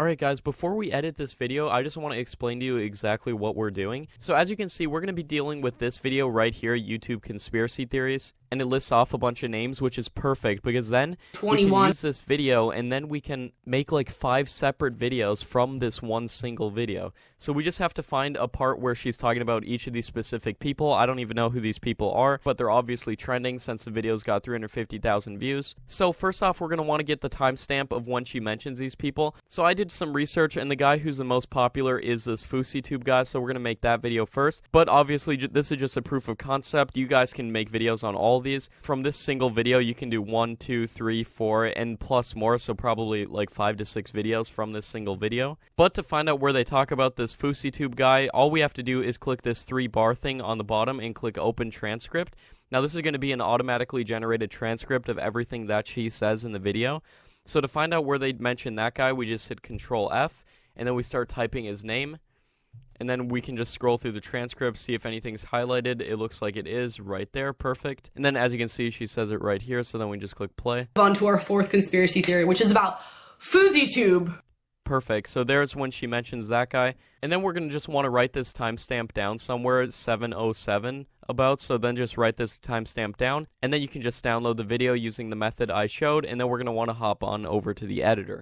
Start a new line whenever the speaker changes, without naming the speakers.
Alright guys, before we edit this video, I just want to explain to you exactly what we're doing. So as you can see, we're going to be dealing with this video right here, YouTube Conspiracy Theories, and it lists off a bunch of names, which is perfect, because then we can use this video, and then we can make like 5 separate videos from this one single video. So we just have to find a part where she's talking about each of these specific people. I don't even know who these people are, but they're obviously trending since the video's got 350,000 views. So first off, we're going to want to get the timestamp of when she mentions these people. So I did some research, and the guy who's the most popular is this FouseyTube guy, so we're going to make that video first. But obviously, this is just a proof of concept. You guys can make videos on all these. From this single video, you can do 1, 2, 3, 4, and plus more, so probably like 5 to 6 videos from this single video. But to find out where they talk about this FouseyTube guy, all we have to do is click this 3-bar thing on the bottom and click Open Transcript. Now, this is going to be an automatically generated transcript of everything that she says in the video. So to find out where they mention that guy, we just hit Control F, and then we start typing his name. And then we can just scroll through the transcript, see if anything's highlighted. It looks like it is right there. Perfect. And then as you can see, she says it right here, so then we just click play.
On to our 4th conspiracy theory, which is about FouseyTube.
Perfect. So there's when she mentions that guy. And then we're going to just want to write this timestamp down somewhere, 707 about. So then just write this timestamp down. And then you can just download the video using the method I showed. And then we're going to want to hop on over to the editor.